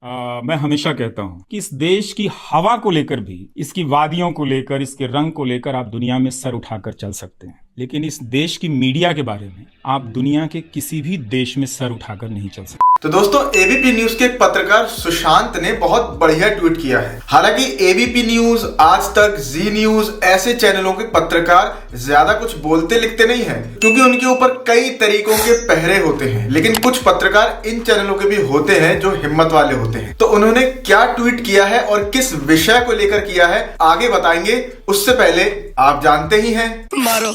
मैं हमेशा कहता हूं कि इस देश की हवा को लेकर भी, इसकी वादियों को लेकर, इसके रंग को लेकर आप दुनिया में सर उठाकर चल सकते हैं, लेकिन इस देश की मीडिया के बारे में आप दुनिया के किसी भी देश में सर उठाकर नहीं चल सकते। तो दोस्तों, एबीपी न्यूज के एक पत्रकार सुशांत ने बहुत बढ़िया ट्वीट किया है। हालांकि एबीपी न्यूज, आज तक, जी न्यूज ऐसे चैनलों के पत्रकार ज्यादा कुछ बोलते लिखते नहीं हैं, क्योंकि उनके ऊपर कई तरीकों के पहरे होते हैं। लेकिन कुछ पत्रकार इन चैनलों के भी होते हैं जो हिम्मत वाले होते हैं। तो उन्होंने क्या ट्वीट किया है और किस विषय को लेकर किया है, आगे बताएंगे। उससे पहले आप जानते ही हैं, मारो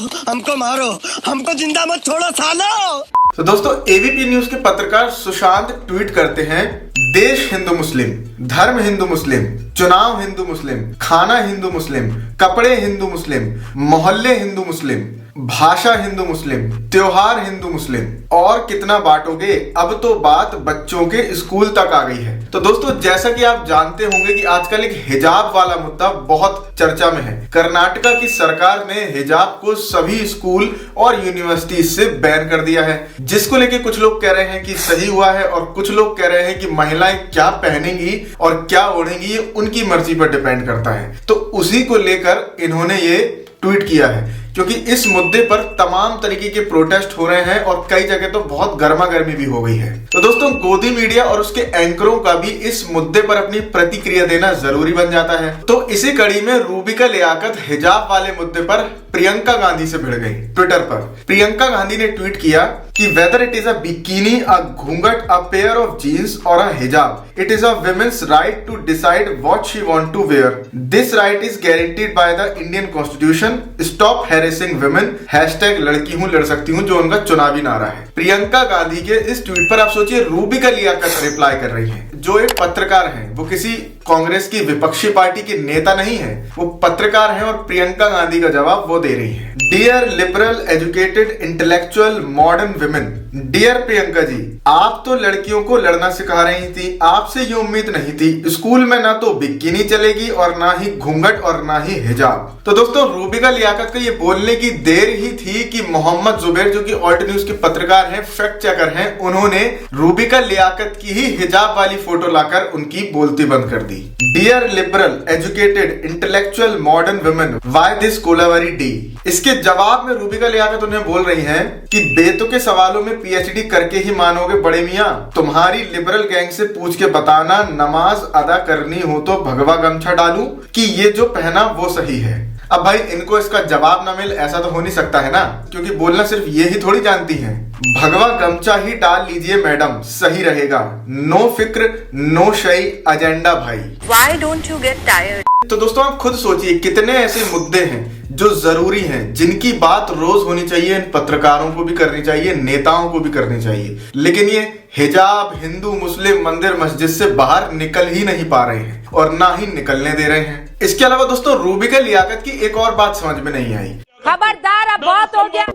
हमको जिंदा मत छोड़ो सालो। तो दोस्तों, एबीपी न्यूज के पत्रकार सुशांत ट्वीट करते हैं, देश हिंदू मुस्लिम, धर्म हिंदू मुस्लिम, चुनाव हिंदू मुस्लिम, खाना हिंदू मुस्लिम, कपड़े हिंदू मुस्लिम, मोहल्ले हिंदू मुस्लिम, भाषा हिंदू मुस्लिम, त्योहार हिंदू मुस्लिम, और कितना बांटोगे, अब तो बात बच्चों के स्कूल तक आ गई है। तो दोस्तों, जैसा कि आप जानते होंगे कि आजकल एक हिजाब वाला मुद्दा बहुत चर्चा में है। कर्नाटका की सरकार ने हिजाब को सभी स्कूल और यूनिवर्सिटी से बैन कर दिया है, जिसको लेके कुछ लोग कह रहे हैं कि सही हुआ है और कुछ लोग कह रहे हैं कि महिलाएं क्या पहनेंगी और क्या ओढ़ेंगी ये उनकी मर्जी पर डिपेंड करता है। तो उसी को लेकर इन्होंने ये ट्वीट किया है, क्योंकि इस मुद्दे पर तमाम तरीके के प्रोटेस्ट हो रहे हैं और कई जगह तो बहुत गर्मा गर्मी भी हो गई है। तो दोस्तों, गोदी मीडिया और उसके एंकरों का भी इस मुद्दे पर अपनी प्रतिक्रिया देना जरूरी बन जाता है। तो इसी कड़ी में रूबिका लियाकत हिजाब वाले मुद्दे पर प्रियंका गांधी से भिड़ गई। ट्विटर पर प्रियंका गांधी ने ट्वीट किया कि whether it is a bikini, a ghunghat, a pair of jeans और a hijab, it is a women's right to decide what she want to wear. This right is guaranteed by the Indian constitution. Stop harassing women. Hashtag लड़की हूं लड़ सकती हूं, जो उनका चुनावी नारा है। प्रियंका गांधी के इस ट्वीट पर आप सोचिए, रूबिका लियाकत रिप्लाई कर रही है, जो एक पत्रकार हैं। वो किसी कांग्रेस की विपक्षी पार्टी के नेता नहीं है, वो पत्रकार हैं और प्रियंका गांधी का जवाब वो दे रही है। Dear liberal, educated, intellectual, modern women. Dear Priyanka ji, आप तो लड़कियों को लड़ना सिखा रही थी, आपसे ये उम्मीद नहीं थी। स्कूल में ना तो बिकिनी चलेगी और ना ही घूंघट और ना ही हिजाब। तो दोस्तों, रूबिका लियाकत का ये बोलने की देर ही थी कि मोहम्मद जुबैर, जो कि ऑल्ट न्यूज के पत्रकार हैं, फैक्ट चेकर हैं, उन्होंने रूबिका लियाकत की ही हिजाब वाली फोटो लाकर उनकी बोलती बंद कर दी। Dear liberal, educated, intellectual, modern women, why this Kolaveri Di. इसके जवाब में रूबिका लियाकत उन्हें बोल रही हैं कि बेतुके सवालों में पीएचडी करके ही मानोगे बड़े मियां। तुम्हारी लिबरल गैंग से पूछ के बताना, नमाज अदा करनी हो तो भगवा गमछा डालूं कि ये जो पहना वो सही है। अब भाई, इनको इसका जवाब ना मिल ऐसा तो हो नहीं सकता है ना, क्योंकि बोलना सिर्फ ये ही थोड़ी जानती हैं। भगवा गमछा ही डाल लीजिए मैडम, सही रहेगा। नो फिक्र, नो शई एजेंडा भाई। Why don't you get tired? तो दोस्तों, आप खुद सोचिए, कितने ऐसे मुद्दे हैं जो जरूरी हैं, जिनकी बात रोज होनी चाहिए। इन पत्रकारों को भी करनी चाहिए, नेताओं को भी करनी चाहिए, लेकिन ये हिजाब, हिंदू मुस्लिम, मंदिर मस्जिद से बाहर निकल ही नहीं पा रहे हैं और ना ही निकलने दे रहे हैं। इसके अलावा दोस्तों, रूबिका लियाकत की एक और बात समझ में नहीं आई। खबरदार, अब बहुत हो गया।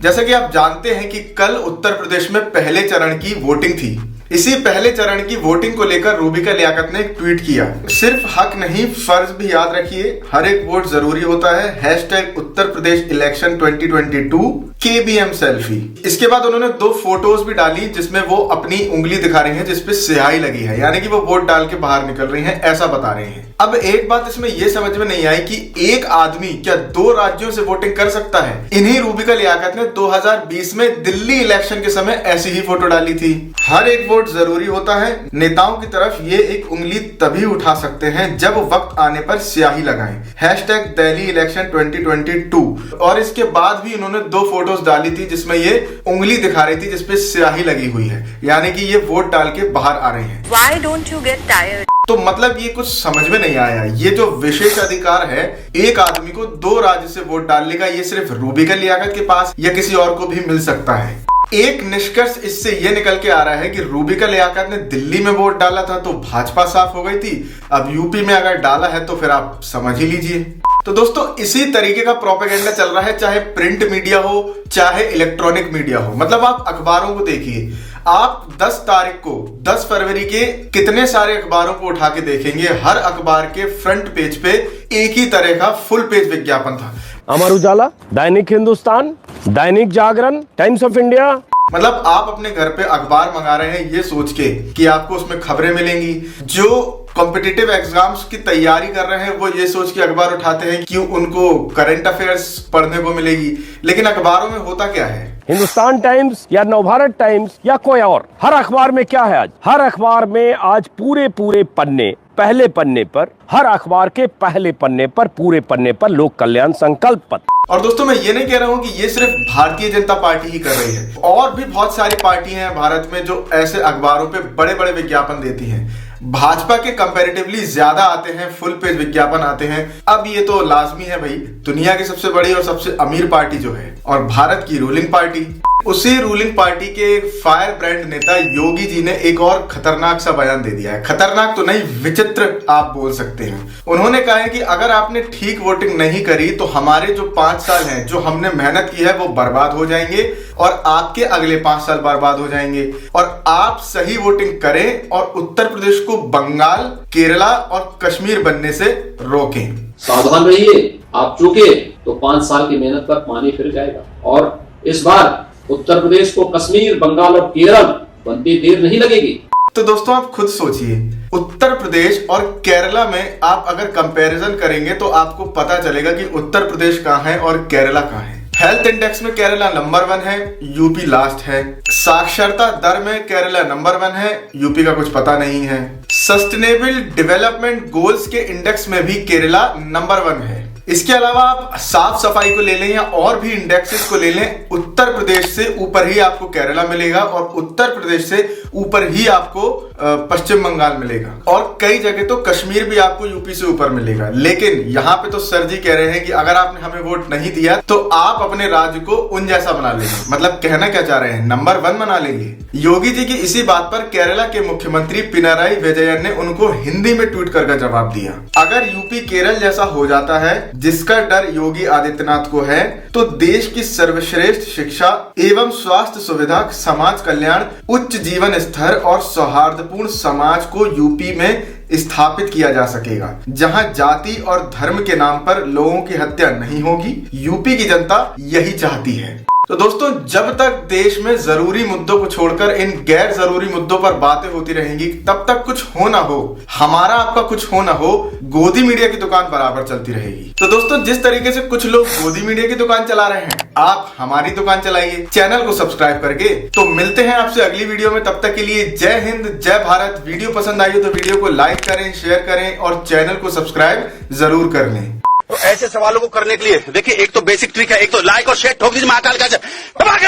जैसा कि आप जानते हैं कि कल उत्तर प्रदेश में पहले चरण की वोटिंग थी। इसी पहले चरण की वोटिंग को लेकर रूबिका लियाकत ने एक ट्वीट किया, सिर्फ हक नहीं फर्ज भी याद रखिए, हर एक वोट जरूरी होता है। Hashtag Uttar Pradesh election 2022 KBM selfie. इसके बाद उन्होंने 2 फोटोज भी डाली, जिसमें वो अपनी उंगली दिखा रही हैं, जिसपे स्याही लगी है, यानी कि वो वोट डाल के बाहर निकल रही हैं, ऐसा बता रहे हैं। अब एक बात इसमें यह समझ में नहीं आई कि एक आदमी क्या 2 राज्यों से वोटिंग कर सकता है। इन्हीं रूबिका लियाकत ने 2020 में दिल्ली इलेक्शन के समय ऐसी ही फोटो डाली थी। हर एक वोट जरूरी होता है। नेताओं की तरफ ये एक उंगली तभी उठा सकते हैं जब वक्त आने पर स्याही लगाएं। Hashtag Delhi election 2022। और इसके बाद भी इन्होंने 2 फोटोज डाली थी, जिसमें ये उंगली दिखा रही थी, जिसपे स्याही लगी हुई है, यानी कि ये वोट डाल के बाहर आ रहे हैं। Why don't you get tired? तो मतलब ये कुछ समझ में नहीं आया। ये जो विशेष अधिकार है एक आदमी को 2 राज्य से वोट डालने का, ये सिर्फ रूबिका लियाकत के पास या किसी और को भी मिल सकता है। एक निष्कर्ष इससे यह निकल के आ रहा है कि रूबिका लियाकत ने दिल्ली में वोट डाला था तो भाजपा साफ हो गई थी, अब यूपी में अगर डाला है तो फिर आप समझ ही लीजिए। तो दोस्तों, इसी तरीके का प्रोपेगेंडा चल रहा है, चाहे प्रिंट मीडिया हो चाहे इलेक्ट्रॉनिक मीडिया हो। मतलब आप अखबारों को देखिए, आप 10 तारीख को 10 फरवरी के कितने सारे अखबारों को उठा के देखेंगे, हर अखबार के फ्रंट पेज पे एक ही तरह का फुल पेज विज्ञापन था। अमर उजाला, दैनिक Hindustan, Dainik Jagran, times of India, मतलब आप अपने घर पे अखबार मंगा रहे हैं ये सोच के कि आपको उसमें खबरें मिलेंगी। जो कॉम्पिटिटिव एग्जाम्स की तैयारी कर रहे हैं वो ये सोच के अखबार उठाते हैं कि उनको करंट अफेयर्स पढ़ने को मिलेगी, लेकिन अखबारों में होता क्या है? हिंदुस्तान टाइम्स या नवभारत टाइम्स या कोई और, हर अखबार में क्या है आज? हर अखबार में आज पूरे पन्ने, पहले पन्ने पर, हर अखबार के पहले पन्ने पर, पूरे पन्ने पर लोक कल्याण संकल्प पत्र। और दोस्तों मैं ये नहीं कह रहा हूं कि ये सिर्फ भारतीय जनता पार्टी ही कर रही है, और भी बहुत सारी पार्टियां हैं भारत में जो ऐसे अखबारों पे बड़े बड़े विज्ञापन देती हैं। भाजपा के कंपैरेटिवली ज्यादा आते हैं, फुल पेज विज्ञापन आते हैं। अब ये तो लाजमी है भाई, दुनिया की सबसे बड़ी और सबसे अमीर पार्टी जो है और भारत की रूलिंग पार्टी, उसी रूलिंग पार्टी के फायर ब्रांड नेता योगी जी ने एक और खतरनाक सा बयान दे दिया है। खतरनाक तो नहीं, विचित्र आप बोल सकते हैं। उन्होंने कहा है कि अगर आपने ठीक वोटिंग नहीं करी तो हमारे जो 5 साल हैं जो हमने मेहनत की है वो बर्बाद हो जाएंगे और आपके अगले 5 साल बर्बाद हो जाएंगे। और आप सही वोटिंग करें और उत्तर प्रदेश को बंगाल, केरला और कश्मीर बनने से रोकें। सावधान रहिए, आप चूके तो 5 साल की मेहनत पर पानी फिर जाएगा। और इस बार उत्तर प्रदेश को कश्मीर, बंगाल और केरल बनते देर नहीं लगेगी। तो दोस्तों आप खुद सोचिए, उत्तर प्रदेश और केरला में आप अगर कंपैरिजन करेंगे तो आपको पता चलेगा कि उत्तर प्रदेश कहां है और केरला कहां है। हेल्थ इंडेक्स में केरला नंबर 1 है, यूपी लास्ट है। साक्षरता दर में केरला नंबर 1 है, यूपी का कुछ पता नहीं है। सस्टेनेबल डेवलपमेंट गोल्स के इंडेक्स में भी केरला नंबर 1 है। इसके अलावा आप साफ सफाई को ले लें या और भी इंडेक्सेस को ले लें, उत्तर प्रदेश से ऊपर ही आपको केरला मिलेगा और उत्तर प्रदेश से ऊपर ही आपको पश्चिम बंगाल मिलेगा और कई जगह तो कश्मीर भी आपको यूपी से ऊपर मिलेगा। लेकिन यहाँ पे तो सर जी कह रहे हैं कि अगर आपने हमें वोट नहीं दिया तो आप अपने राज्य को उन जैसा बना लेंगे। मतलब कहना क्या चाह रहे हैं, नंबर 1 बना लेंगे। योगी जी की इसी बात पर केरला के मुख्यमंत्री पिनाराई विजयन ने उनको हिंदी में ट्वीट कर जवाब दिया। अगर यूपी केरल जैसा हो जाता है जिसका डर योगी आदित्यनाथ को है तो देश की सर्वश्रेष्ठ शिक्षा एवं स्वास्थ्य सुविधा, समाज कल्याण, उच्च जीवन स्तर और सौहार्दपूर्ण समाज को यूपी में स्थापित किया जा सकेगा, जहां जाति और धर्म के नाम पर लोगों की हत्या नहीं होगी। यूपी की जनता यही चाहती है। तो दोस्तों जब तक देश में जरूरी मुद्दों को छोड़कर इन गैर जरूरी मुद्दों पर बातें होती रहेंगी तब तक कुछ हो ना हो, हमारा आपका कुछ हो ना हो, गोदी मीडिया की दुकान बराबर चलती रहेगी। तो दोस्तों जिस तरीके से कुछ लोग गोदी मीडिया की दुकान चला रहे हैं, आप हमारी दुकान चलाइए चैनल को सब्सक्राइब करके। तो मिलते हैं आपसे अगली वीडियो में, तब तक के लिए जय हिंद, जय भारत। वीडियो पसंद आई हो तो वीडियो को लाइक करें, शेयर करें और चैनल को सब्सक्राइब जरूर कर लें। तो ऐसे सवालों को करने के लिए देखिए, एक तो बेसिक ट्रिक है, एक तो लाइक और शेयर ठोक दीजिए, महाकाल का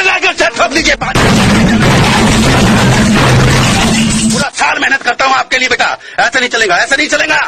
लाइक और शेयर ठोक दीजिए। पूरा साल मेहनत करता हूं आपके लिए बेटा, ऐसा नहीं चलेगा, ऐसा नहीं चलेगा।